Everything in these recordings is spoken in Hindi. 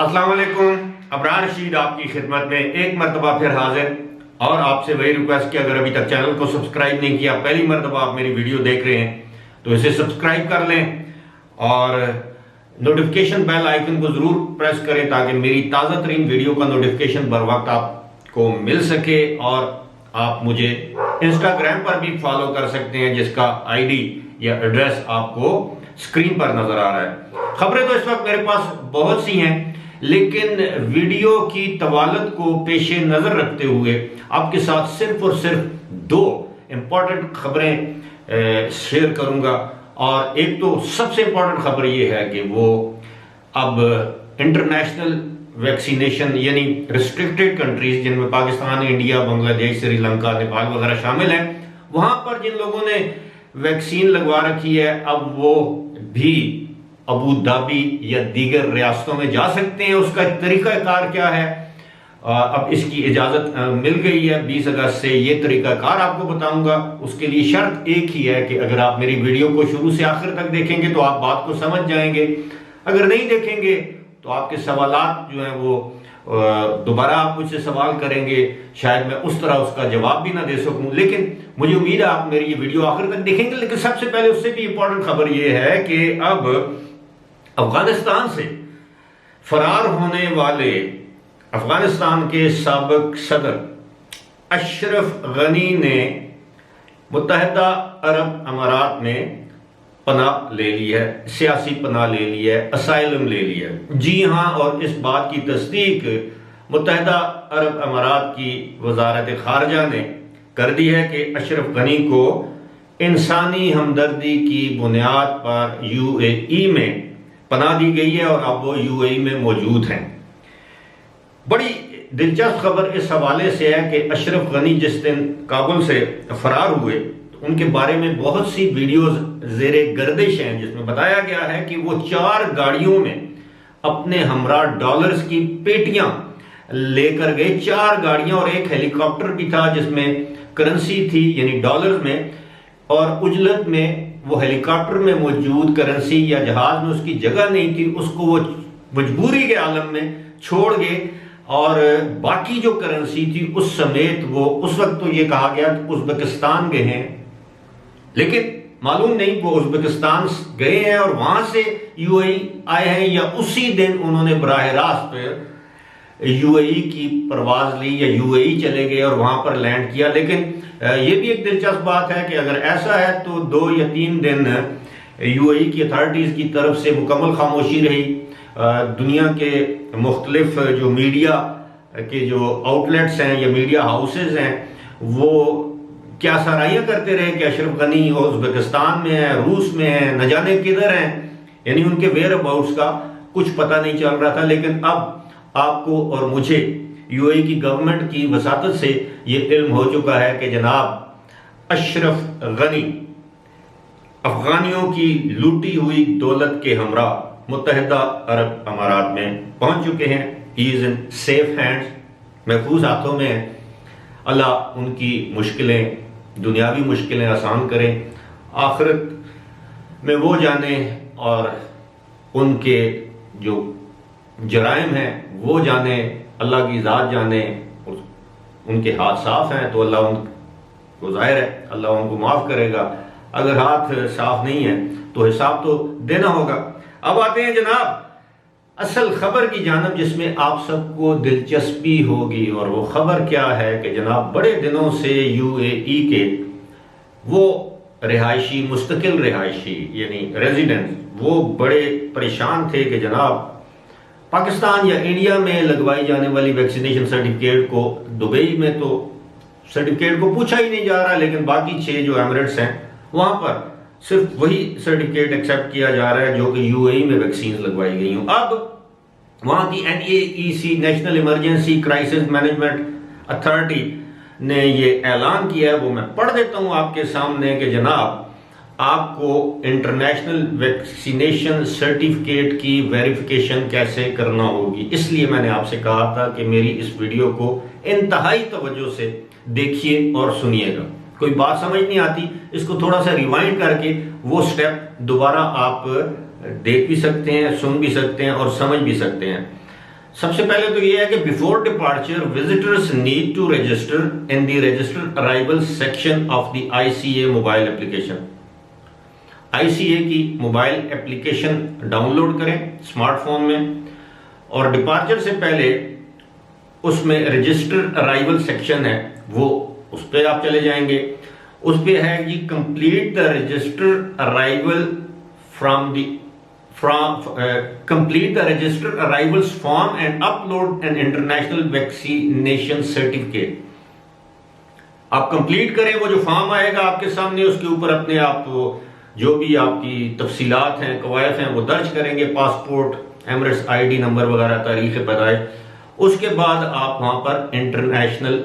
अस्सलाम वालेकुम। अबरार रशीद आपकी खिदमत में एक मरतबा फिर हाजिर, और आपसे वही रिक्वेस्ट कि अगर अभी तक चैनल को सब्सक्राइब नहीं किया, पहली मरतबा आप मेरी वीडियो देख रहे हैं तो इसे सब्सक्राइब कर लें और नोटिफिकेशन बेल आइकन को जरूर प्रेस करें ताकि मेरी ताज़ा तरीन वीडियो का नोटिफिकेशन बर वक्त आपको मिल सके। और आप मुझे इंस्टाग्राम पर भी फॉलो कर सकते हैं जिसका आईडी या एड्रेस आपको स्क्रीन पर नजर आ रहा है। खबरें तो इस वक्त मेरे पास बहुत सी हैं, लेकिन वीडियो की तवालत को पेश नजर रखते हुए आपके साथ सिर्फ और सिर्फ दो इंपॉर्टेंट खबरें शेयर करूंगा। और एक तो सबसे इंपॉर्टेंट खबर यह है कि वो अब इंटरनेशनल वैक्सीनेशन यानी रिस्ट्रिक्टेड कंट्रीज जिनमें पाकिस्तान, इंडिया, बांग्लादेश, श्रीलंका, नेपाल वगैरह शामिल हैं, वहां पर जिन लोगों ने वैक्सीन लगवा रखी है अब वो भी अबू धाबी या दीगर रियासतों में जा सकते हैं। उसका तरीकाकार क्या है, अब इसकी इजाजत मिल गई है 20 अगस्त से। ये तरीकाकार आपको बताऊंगा। उसके लिए शर्त एक ही है कि अगर आप मेरी वीडियो को शुरू से आखिर तक देखेंगे तो आप बात को समझ जाएंगे। अगर नहीं देखेंगे तो आपके सवालात जो हैं वो दोबारा आप मुझसे सवाल करेंगे, शायद मैं उस तरह उसका जवाब भी ना दे सकूं। लेकिन मुझे उम्मीद है आप मेरी ये वीडियो आखिर तक देखेंगे। लेकिन सबसे पहले उससे भी इंपॉर्टेंट खबर ये है कि अब अफगानिस्तान से फरार होने वाले अफगानिस्तान के साबिक सदर अशरफ गनी ने मुत्तहिदा अरब अमारात में पनाह ले ली है, सियासी पनाह ले ली है, असाइलम ले लिया है। जी हां, और इस बात की तस्दीक मुत्तहिदा अरब अमारात की वजारत खारजा ने कर दी है कि अशरफ गनी को इंसानी हमदर्दी की बुनियाद पर यूएई में पनाह दी गई है और अब वो यूएई में मौजूद हैं। बड़ी दिलचस्प खबर इस हवाले से है कि अशरफ गनी जिस दिन काबुल से फरार हुए उनके बारे में बहुत सी वीडियोस ज़ेरे गर्दिश हैं जिसमें बताया गया है कि वो 4 गाड़ियों में अपने हमरा डॉलर्स की पेटियां लेकर गए। 4 गाड़ियां और एक हेलीकॉप्टर भी था जिसमें करेंसी थी यानी डॉलर्स में, और उजलत में वो हेलीकॉप्टर में मौजूद करेंसी या जहाज में उसकी जगह नहीं थी, उसको वो मजबूरी के आलम में छोड़ गए। और बाकी जो करेंसी थी उस समेत वो उस वक्त तो ये कहा गया कि उज़्बेकिस्तान गए हैं, लेकिन मालूम नहीं वो उज़्बेकिस्तान गए हैं और वहां से यूएई आए हैं या उसी दिन उन्होंने बराह रास्त यूएई की परवाज ली या यूएई चले गए और वहां पर लैंड किया। लेकिन ये भी एक दिलचस्प बात है कि अगर ऐसा है तो 2 या 3 दिन यूएई की अथॉरिटीज की तरफ से मुकम्मल खामोशी रही। दुनिया के मुख्तलिफ जो मीडिया के जो आउटलेट्स हैं या मीडिया हाउसेज हैं वो क्या सराहियां करते रहे कि अशरफ गनी उज़्बेकिस्तान में है, रूस में है, न जाने किधर हैं, यानी उनके वेयर अबाउट्स का कुछ पता नहीं चल रहा था। लेकिन अब आपको और मुझे यूएई की गवर्नमेंट की वसातत से ये इल्म हो चुका है कि जनाब अशरफ गनी अफगानियों की लूटी हुई दौलत के हमरा मुत्तहिदा अरब अमारात में पहुंच चुके हैं। He is in safe hands, महफूज हाथों में है। अल्लाह उनकी मुश्किलें, दुनियावी मुश्किलें आसान करें, आखिरत में वो जाने और उनके जो जराइम हैं वो जाने, अल्लाह की ज़ात जाने। उनके हाथ साफ हैं तो अल्लाह उनको ज़ाहिर है अल्लाह उनको माफ़ करेगा। अगर हाथ साफ नहीं है तो हिसाब तो देना होगा। अब आते हैं जनाब असल खबर की जानब जिसमें आप सबको दिलचस्पी होगी, और वो खबर क्या है कि जनाब बड़े दिनों से यूएई के वो रिहायशी, मुस्तकिल रिहायशी यानी रेजिडेंट्स, वो बड़े परेशान थे कि जनाब पाकिस्तान या इंडिया में लगवाई जाने वाली वैक्सीनेशन सर्टिफिकेट को दुबई में तो सर्टिफिकेट को पूछा ही नहीं जा रहा, लेकिन बाकी 6 जो एमिरेट्स हैं वहां पर सिर्फ वही सर्टिफिकेट एक्सेप्ट किया जा रहा है जो कि यूएई में वैक्सीन लगवाई गई हूं। अब वहां की NAEC national emergency crisis management authority ने ये ऐलान किया है, वो मैं पढ़ देता हूं आपके सामने कि जनाब आपको इंटरनेशनल वैक्सीनेशन सर्टिफिकेट की वेरिफिकेशन कैसे करना होगी। इसलिए मैंने आपसे कहा था कि मेरी इस वीडियो को इंतहाई तवज्जो से देखिए और सुनिएगा। कोई बात समझ नहीं आती, इसको थोड़ा सा रिवाइंड करके वो स्टेप दोबारा आप देख भी सकते हैं, सुन भी सकते हैं और समझ भी सकते हैं। सबसे पहले तो ये है कि before departure visitors need to register in the register arrival section of the ICA mobile application. ICA की मोबाइल एप्लीकेशन डाउनलोड करें स्मार्टफोन में, और डिपार्चर से पहले उसमें रजिस्टर अराइवल सेक्शन है, वो उस पर आप चले जाएंगे। उस पर है कि complete the register arrival complete the register arrivals form and upload an international vaccination certificate। आप कंप्लीट करें, वो जो फॉर्म आएगा आपके सामने, उसके ऊपर अपने आप जो भी आपकी तफसीलात हैं, कवायद हैं, वो दर्ज करेंगे, पासपोर्ट, एमिरेट्स आईडी नंबर वगैरह, तारीख पैदाइश। उसके बाद आप वहां पर इंटरनेशनल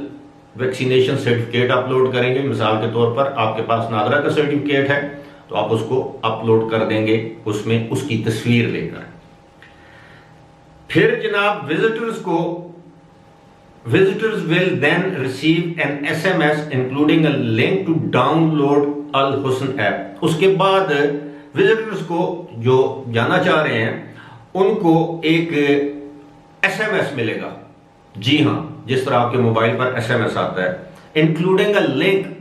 वैक्सीनेशन सर्टिफिकेट अपलोड करेंगे। मिसाल के तौर पर आपके पास नादरा का सर्टिफिकेट है तो आप उसको अपलोड कर देंगे, उसमें उसकी तस्वीर लेकर। फिर जनाब visitors will then receive an SMS including a link to download Al हुस्न ऐप। उसके बाद विजिटर्स को जो जाना चाह रहे हैं उनको एक एसएमएस मिलेगा। जी हां, जिस तरह आपके मोबाइल पर एसएमएस आता है इंक्लूडिंग अ लिंक।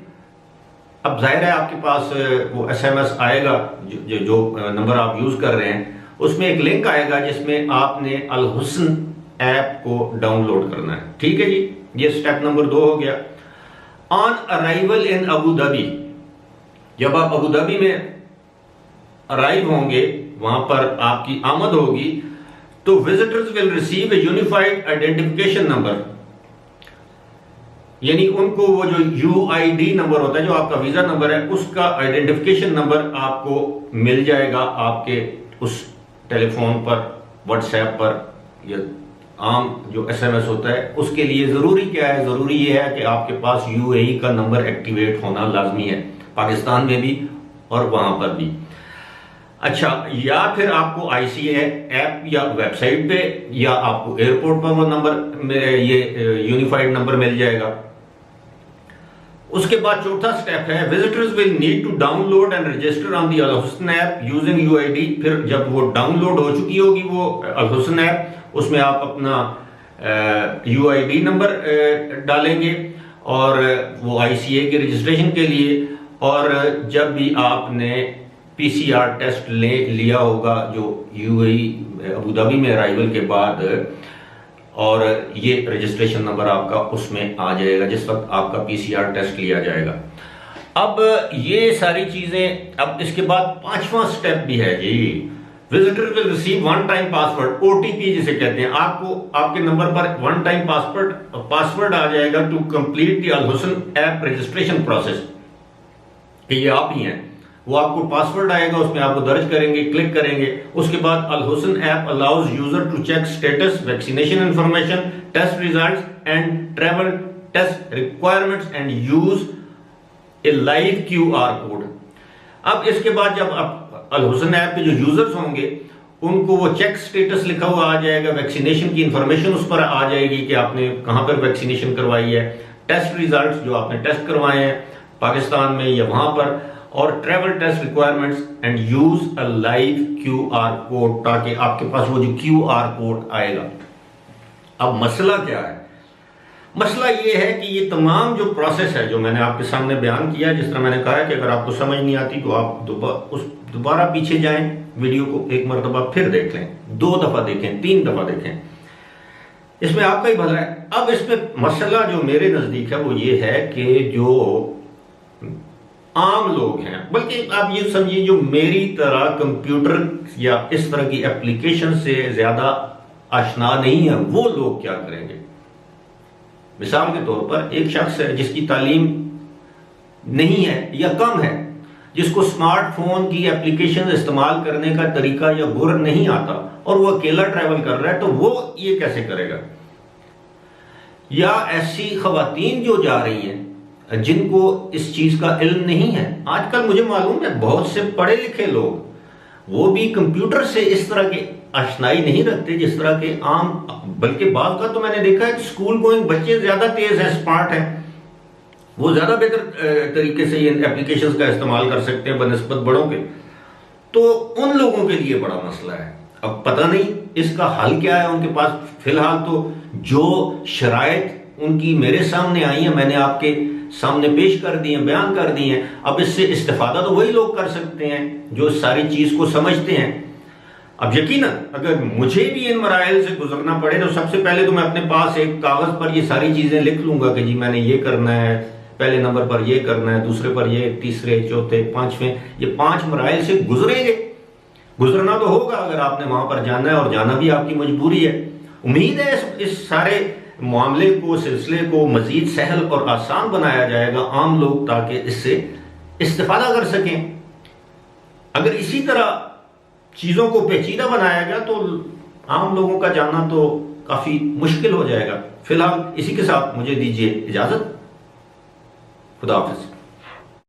अब जाहिर है आपके पास वो एसएमएस आएगा, जो नंबर आप यूज कर रहे हैं उसमें एक लिंक आएगा जिसमें आपने अल हुस्न ऐप को डाउनलोड करना है। ठीक है जी, ये स्टेप नंबर 2 हो गया। On arrival in Abu Dhabi, जब आप अबू धाबी में अराइव होंगे, वहां पर आपकी आमद होगी, तो visitors will receive A unified identification number, यानी उनको वो जो यूआईडी नंबर होता है, जो आपका वीजा नंबर है, उसका आइडेंटिफिकेशन नंबर आपको मिल जाएगा आपके उस टेलीफोन पर, व्हाट्सएप पर, या आम जो एसएमएस होता है उसके लिए। जरूरी क्या है? जरूरी ये है कि आपके पास यूएई का नंबर एक्टिवेट होना लाजमी है, पाकिस्तान में भी और वहां पर भी। अच्छा, या फिर आपको आईसीए ऐप या वेबसाइट पे या आपको एयरपोर्ट पर वो नंबर, ये यूनिफाइड नंबर मिल जाएगा। उसके बाद चौथा स्टेप है visitors will need to download and register on the Al हुस्न ऐप यूजिंग यूआईडी। फिर जब वो डाउनलोड हो चुकी होगी वो अल हुस्न ऐप, उसमें आप अपना यूआईडी नंबर डालेंगे और वो आईसीए के रजिस्ट्रेशन के लिए। और जब भी आपने पीसीआर टेस्ट लिया होगा जो यूएई अबू धाबी में अराइवल के बाद, और ये रजिस्ट्रेशन नंबर आपका उसमें आ जाएगा जिस वक्त आपका पीसीआर टेस्ट लिया जाएगा। अब ये सारी चीजें, अब इसके बाद 5वां स्टेप भी है जी। Visitor will receive one time password, OTP जिसे कहते हैं। आपको आपके नंबर पर वन टाइम पासवर्ड आ जाएगा टू कंप्लीट द अल हुस्न ऐप रजिस्ट्रेशन प्रोसेस, कि ये आप ही हैं। वो आपको पासवर्ड आएगा, उसमें आपको दर्ज करेंगे, क्लिक करेंगे। उसके बाद अल हुस्न app allows user to check status, vaccination information, test results and travel test requirements and use a live QR code. अब इसके बाद जब आप अल हुस्न ऐप के जो यूजर्स होंगे उनको वो चेक स्टेटस लिखा हुआ आ जाएगा, वैक्सीनेशन की इंफॉर्मेशन उस पर आ जाएगी कि आपने कहां पर वैक्सीनेशन करवाई है, टेस्ट रिजल्ट्स जो आपने टेस्ट करवाए हैं पाकिस्तान में या वहां पर, और travel test requirements and use a live QR code, ताकि आपके पास वो जो क्यूआर कोड आएगा। अब मसला क्या है? मसला ये है कि ये तमाम जो प्रोसेस है जो मैंने आपके सामने बयान किया, जिस तरह मैंने कहा है कि अगर आपको समझ नहीं आती तो आप दोबारा पीछे जाएं, वीडियो को एक मरतबा फिर देख लें, 2 दफा देखें, 3 दफा देखें, इसमें आपका ही भला है। अब इसमें मसला जो मेरे नजदीक है वो ये है कि जो आम लोग हैं, बल्कि आप ये समझिए जो मेरी तरह कंप्यूटर या इस तरह की एप्लीकेशन से ज्यादा आशना नहीं है, वो लोग क्या करेंगे? मिसाल के तौर पर एक शख्स है जिसकी तालीम नहीं है या कम है, जिसको स्मार्टफोन की एप्लीकेशन इस्तेमाल करने का तरीका या गुर नहीं आता और वो अकेला ट्रैवल कर रहा है, तो वो ये कैसे करेगा? या ऐसी खवातीन जो जा रही हैं जिनको इस चीज का इल्म नहीं है। आजकल मुझे मालूम है बहुत से पढ़े लिखे लोग वो भी कंप्यूटर से इस तरह के आशनाई नहीं रखते जिस तरह के आम, बल्कि बात का तो मैंने देखा है कि स्कूल गोइंग बच्चे ज्यादा तेज है, स्मार्ट है, वो ज्यादा बेहतर तरीके से ये एप्लीकेशंस का इस्तेमाल कर सकते हैं बनस्बत बड़ों के। तो उन लोगों के लिए बड़ा मसला है। अब पता नहीं इसका हल क्या है उनके पास? फिलहाल तो जो शराइत उनकी मेरे सामने आई है, मैंने आपके सामने पेश कर दी है, बयान कर दी है। अब इससे इस्तेफादा तो वही लोग कर सकते हैं जो सारी चीज को समझते हैं। अब यकीनन अगर मुझे भी इन मराइल से गुजरना पड़े तो सबसे पहले तो मैं अपने पास एक कागज पर ये सारी चीजें लिख लूंगा कि जी मैंने ये करना है, पहले नंबर पर ये करना है, दूसरे पर ये, तीसरे, चौथे, पांचवें, ये 5 मराइल से गुजरेंगे। गुजरना तो होगा अगर आपने वहां पर जाना है, और जाना भी आपकी मजबूरी है। उम्मीद है इस सारे मामले को, सिलसिले को मजीद सहल और आसान बनाया जाएगा आम लोग, ताकि इससे इस्तेफादा कर सकें। अगर इसी तरह चीजों को पेचीदा बनाया गया तो आम लोगों का जानना तो काफी मुश्किल हो जाएगा। फिलहाल इसी के साथ मुझे दीजिए इजाजत। खुदा हाफिज।